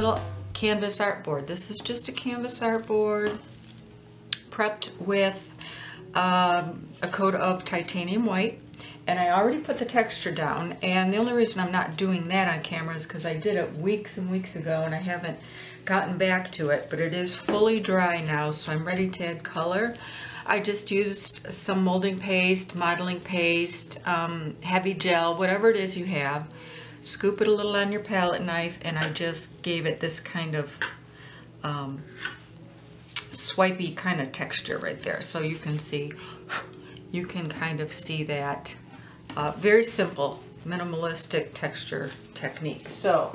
little canvas artboard. This is just a canvas artboard prepped with a coat of titanium white. And I already put the texture down, and the only reason I'm not doing that on camera is because I did it weeks and weeks ago and I haven't gotten back to it, but it is fully dry now, so I'm ready to add color. I just used some molding paste, modeling paste, heavy gel, whatever it is you have. Scoop it a little on your palette knife, and I just gave it this kind of swipey kind of texture right there. So you can see, you can kind of see that. Very simple, minimalistic texture technique. So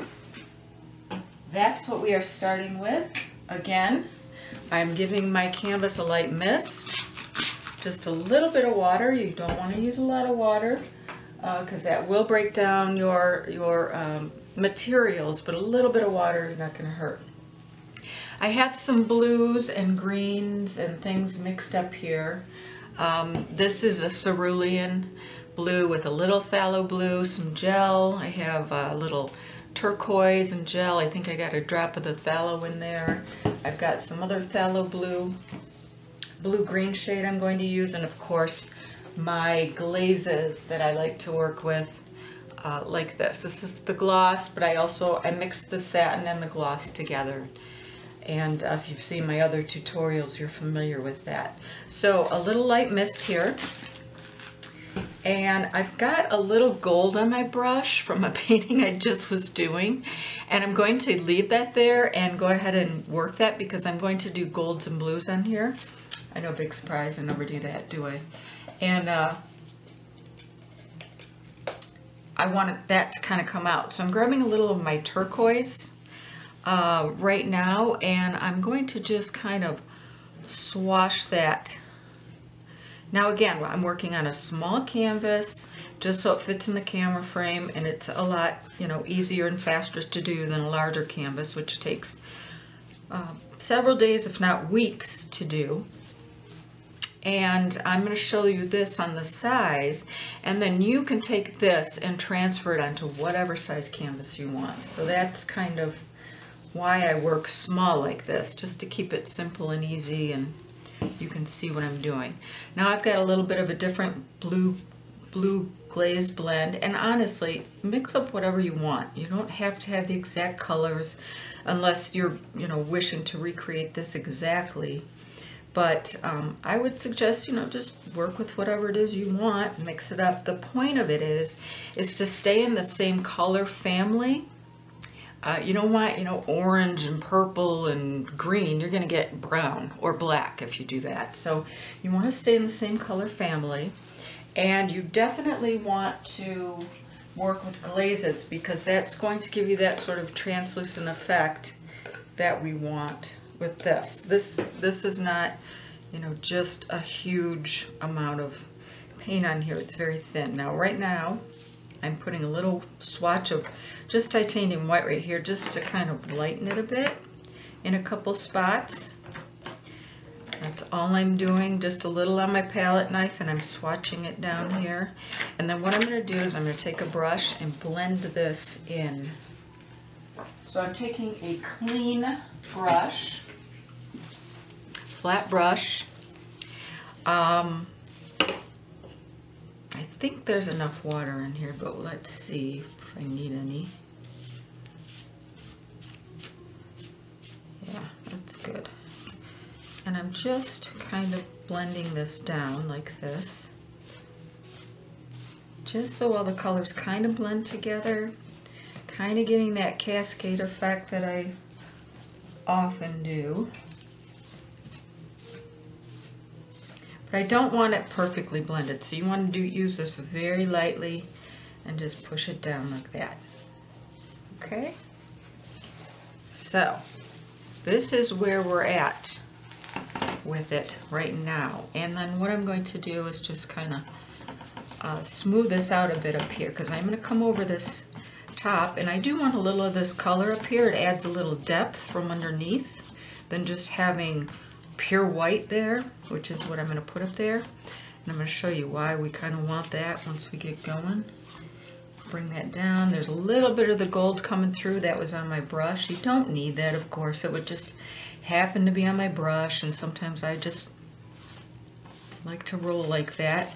that's what we are starting with. Again, I'm giving my canvas a light mist, just a little bit of water. You don't want to use a lot of water because that will break down your materials, but a little bit of water is not going to hurt. I have some blues and greens and things mixed up here. This is a cerulean blue with a little phthalo blue, some gel. I have a little turquoise and gel. I think I got a drop of the phthalo in there. I've got some other phthalo blue-green shade I'm going to use, and of course my glazes that I like to work with, like this. This is the gloss, but I mixed the satin and the gloss together. And if you've seen my other tutorials, you're familiar with that. So a little light mist here. And I've got a little gold on my brush from a painting I just was doing. And I'm going to leave that there and go ahead and work that because I'm going to do golds and blues on here. I know, big surprise, I never do that, do I? And I wanted that to kind of come out. So I'm grabbing a little of my turquoise right now, and I'm going to just kind of swash that. Now again, I'm working on a small canvas just so it fits in the camera frame, and it's a lot, you know, easier and faster to do than a larger canvas, which takes several days, if not weeks, to do. And I'm going to show you this on the size, and then you can take this and transfer it onto whatever size canvas you want. So that's kind of why I work small like this, just to keep it simple and easy, and you can see what I'm doing. Now I've got a little bit of a different blue glazed blend, and honestly, mix up whatever you want. You don't have to have the exact colors unless you're, you know, wishing to recreate this exactly. But I would suggest, you know, just work with whatever it is you want, mix it up. The point of it is to stay in the same color family. You don't want, you know, orange and purple and green. You're going to get brown or black if you do that. So you want to stay in the same color family. And you definitely want to work with glazes because that's going to give you that sort of translucent effect that we want with this. This is not, you know, just a huge amount of paint on here. It's very thin. Now right now I'm putting a little swatch of just titanium white right here just to kind of lighten it a bit in a couple spots. That's all I'm doing, just a little on my palette knife, and I'm swatching it down here. And then what I'm going to do is I'm going to take a brush and blend this in. So I'm taking a clean brush, flat brush. I think there's enough water in here, but let's see if I need any. Yeah, that's good. And I'm just kind of blending this down like this, just so all the colors kind of blend together, kind of getting that cascade effect that I often do. But I don't want it perfectly blended, so you want to use this very lightly and just push it down like that. Okay? So, this is where we're at with it right now. And then what I'm going to do is just kind of smooth this out a bit up here, because I'm going to come over this top, and I do want a little of this color up here. It adds a little depth from underneath than just having pure white there, which is what I'm going to put up there. And I'm going to show you why we kind of want that once we get going. Bring that down. There's a little bit of the gold coming through that was on my brush. You don't need that, of course. It would just happen to be on my brush, and sometimes I just like to roll like that.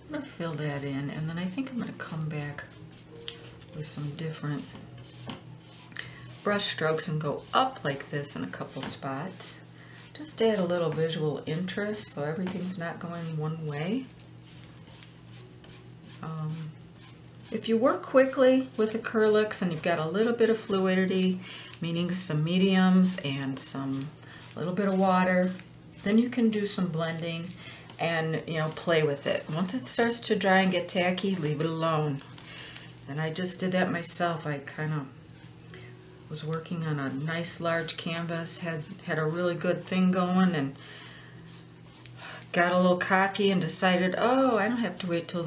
I'm going to fill that in, and then I think I'm going to come back with some different brush strokes and go up like this in a couple spots. Just add a little visual interest so everything's not going one way. If you work quickly with acrylics and you've got a little bit of fluidity, meaning some mediums and a little bit of water, then you can do some blending and, you know, play with it. Once it starts to dry and get tacky, leave it alone. And I just did that myself. I kind of was working on a nice large canvas, had a really good thing going, and got a little cocky and decided, oh, I don't have to wait till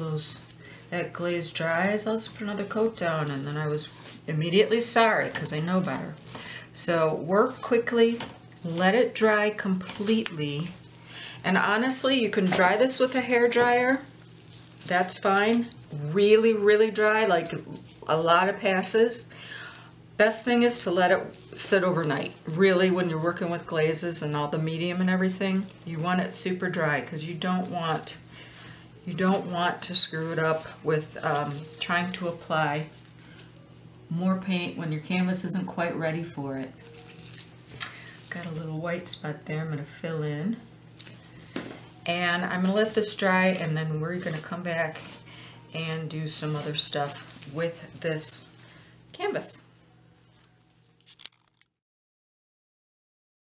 that glaze dries. I'll just put another coat down, and then I was immediately sorry because I know better. So work quickly, let it dry completely, and honestly, you can dry this with a hair dryer. That's fine. Really, really dry, like a lot of passes. Best thing is to let it sit overnight. Really, when you're working with glazes and all the medium and everything, you want it super dry because you don't want to screw it up with trying to apply more paint when your canvas isn't quite ready for it. Got a little white spot there I'm going to fill in. And I'm going to let this dry, and then we're going to come back and do some other stuff with this canvas.